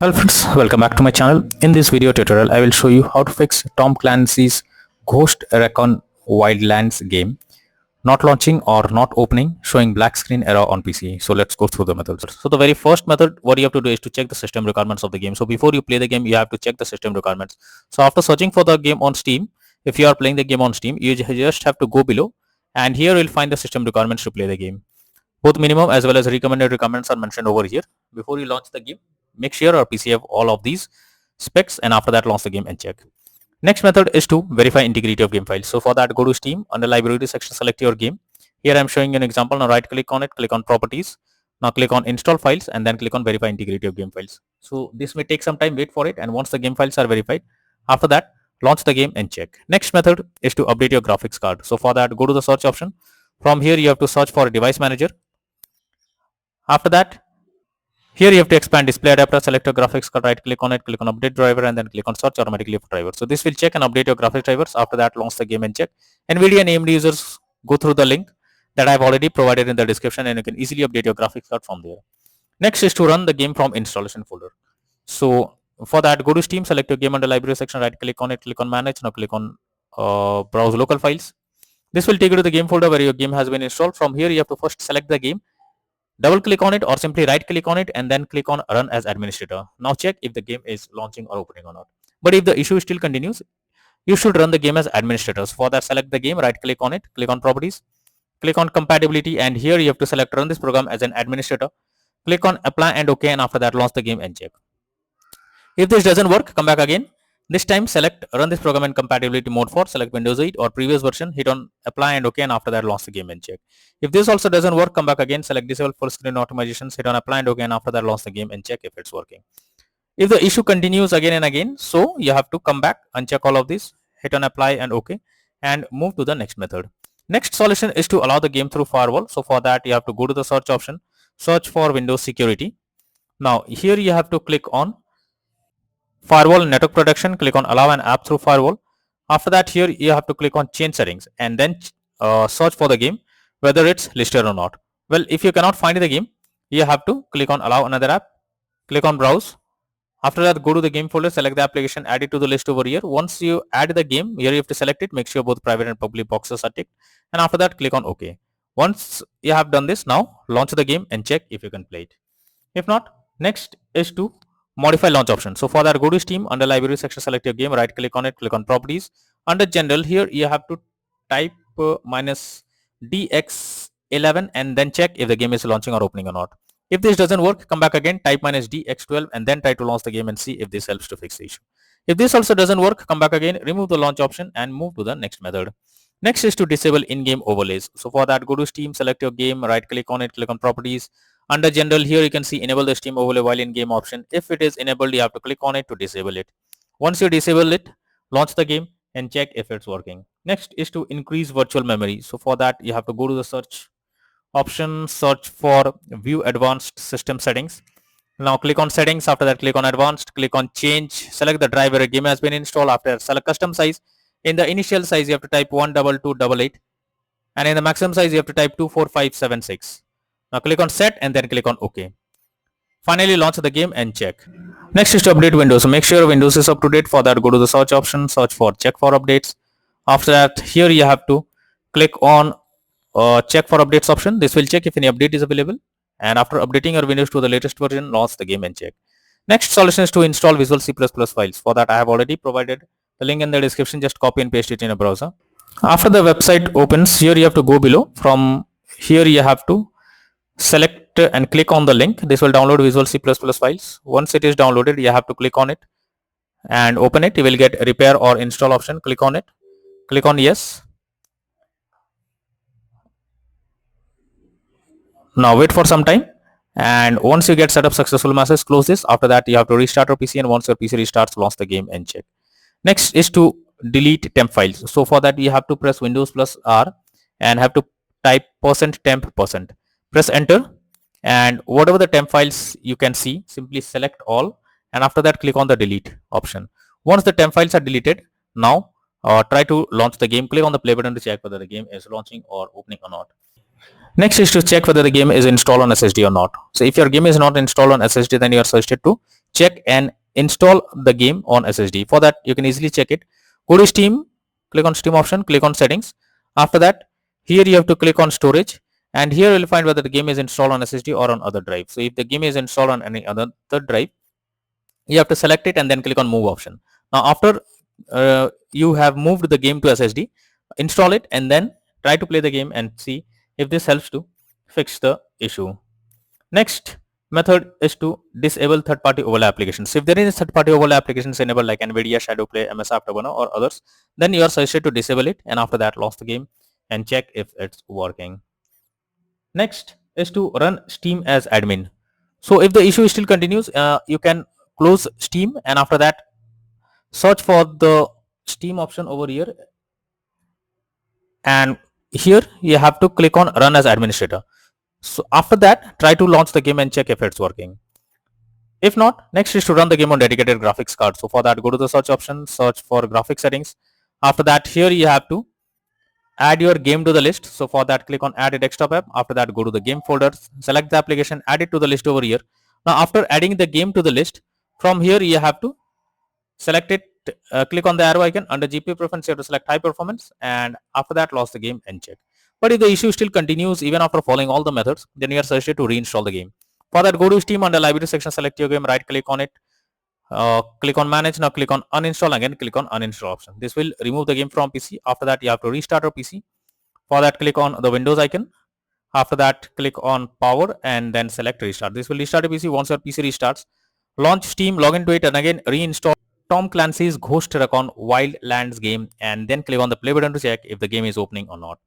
Hello friends, welcome back to my channel. In this video tutorial, I will show you how to fix Tom Clancy's Ghost Recon Wildlands game not launching or not opening, showing black screen error on PC. So let's go through the methods. So the very first method, what you have to do is to check the system requirements of the game. So before you play the game, you have to check the system requirements. So after searching for the game on Steam, if you are playing the game on Steam, you just have to go below and here you'll find the system requirements to play the game. Both minimum as well as recommended requirements are mentioned over here. Before you launch the game, make sure your PC have all of these specs, and after that launch the game and check. Next method is to verify integrity of game files. So for that, go to Steam, under library section, select your game. Here I am showing you an example. Now right click on it, click on properties. Now click on install files and then click on verify integrity of game files. So this may take some time, wait for it, and once the game files are verified, after that launch the game and check. Next method is to update your graphics card. So for that, go to the search option. From here you have to search for a device manager. After that, here you have to expand display adapter, select your graphics card, right click on it, click on update driver and then click on search automatically for driver. So this will check and update your graphics drivers. After that, launch the game and check. NVIDIA and AMD users, go through the link that I have already provided in the description and you can easily update your graphics card from there. Next is to run the game from installation folder. So for that, go to Steam, select your game under library section, right click on it, click on manage. Now click on browse local files. This will take you to the game folder where your game has been installed. From here you have to first select the game, double click on it or simply right click on it and then click on run as administrator. Now check if the game is launching or opening or not. But if the issue still continues, you should run the game as administrators. For that, select the game, right click on it, click on properties, click on compatibility, and here you have to select run this program as an administrator. Click on apply and OK, and after that launch the game and check. If this doesn't work, come back again. This time select run this program in compatibility mode for, select Windows 8 or previous version, hit on apply and OK, and after that launch the game and check. If this also doesn't work, come back again, select disable full screen optimizations, hit on apply and OK, and after that launch the game and check if it's working. If the issue continues again and again, so you have to come back, uncheck all of this, hit on apply and OK, and move to the next method. Next solution is to allow the game through firewall. So for that, you have to go to the search option, search for Windows security. Now here you have to click on firewall network protection, click on allow an app through firewall. After that, here you have to click on change settings and then search for the game whether it's listed or not. Well, if you cannot find the game, you have to click on allow another app, click on browse. After that, go to the game folder, select the application, add it to the list over here. Once you add the game, here you have to select it, make sure both private and public boxes are ticked, and after that click on OK. Once you have done this, now launch the game and check if you can play it. If not, next is to modify launch option. So for that, go to Steam, under library section, select your game, right click on it, click on properties. Under general, here you have to type -dx11 and then check if the game is launching or opening or not. If this doesn't work, come back again, type -dx12 and then try to launch the game and see if this helps to fix the issue. If this also doesn't work, come back again, remove the launch option and move to the next method. Next is to disable in-game overlays. So for that, go to Steam, select your game, right click on it, click on properties. Under general, here you can see enable the Steam overlay while in game option. If it is enabled, you have to click on it to disable it. Once you disable it, launch the game and check if it's working. Next is to increase virtual memory. So for that, you have to go to the search option, search for view advanced system settings. Now click on settings, after that click on advanced, click on change, select the drive where a game has been installed. After select custom size. In the initial size, you have to type 12288 and in the maximum size you have to type 24576. Now click on set and then click on OK. Finally launch the game and check. Next is to update Windows. So make sure Windows is up to date. For that, go to the search option, search for check for updates. After that, here you have to click on check for updates option. This will check if any update is available, and after updating your Windows to the latest version, launch the game and check. Next solution is to install Visual C++ files. For that, I have already provided the link in the description. Just copy and paste it in a browser. After the website opens, here you have to go below. From here you have to select and click on the link. This will download Visual C++ files. Once it is downloaded, you have to click on it and open it. You will get repair or install option. Click on it, click on yes. Now wait for some time, and once you get set up successful message, close this. After that, you have to restart your PC, and once your PC restarts, launch the game and check. Next is to delete temp files. So for that, you have to press Windows plus R and have to type %temp%. Press enter, and whatever the temp files you can see, simply select all, and after that click on the delete option. Once the temp files are deleted, now try to launch the game. Click on the play button to check whether the game is launching or opening or not. Next is to check whether the game is installed on SSD or not. So if your game is not installed on SSD, then you are suggested to check and install the game on SSD. For that, you can easily check it. Go to Steam, click on Steam option, click on settings. After that, here you have to click on storage, and here you will find whether the game is installed on SSD or on other drive. So if the game is installed on any other drive, you have to select it and then click on move option. Now after you have moved the game to SSD, install it and then try to play the game and see if this helps to fix the issue. Next method is to disable third-party overlay applications. If there is third-party overlay applications enabled like NVIDIA, Shadowplay, MS Afterburner or others, then you are suggested to disable it, and after that launch the game and check if it's working. Next is to run Steam as admin. So if the issue still continues, you can close Steam, and after that search for the Steam option over here, and here you have to click on run as administrator. So after that, try to launch the game and check if it's working. If not, next is to run the game on dedicated graphics card. So for that, go to the search option, search for graphics settings. After that, here you have to add your game to the list. So for that, click on add a desktop app. After that, go to the game folder, select the application, add it to the list over here. Now after adding the game to the list, from here you have to select it, click on the arrow icon. Under GPU preference, you have to select high performance, and after that launch the game and check. But if the issue still continues even after following all the methods, then you are suggested to reinstall the game. For that, go to Steam, under library section, select your game, right click on it, click on manage. Now click on uninstall, again click on uninstall option. This will remove the game from PC. After that, you have to restart your PC. For that, click on the Windows icon. After that, click on power and then select restart. This will restart your PC. Once your PC restarts, launch Steam, log into it, and again reinstall Tom Clancy's Ghost Recon Wildlands game, and then click on the play button to check if the game is opening or not.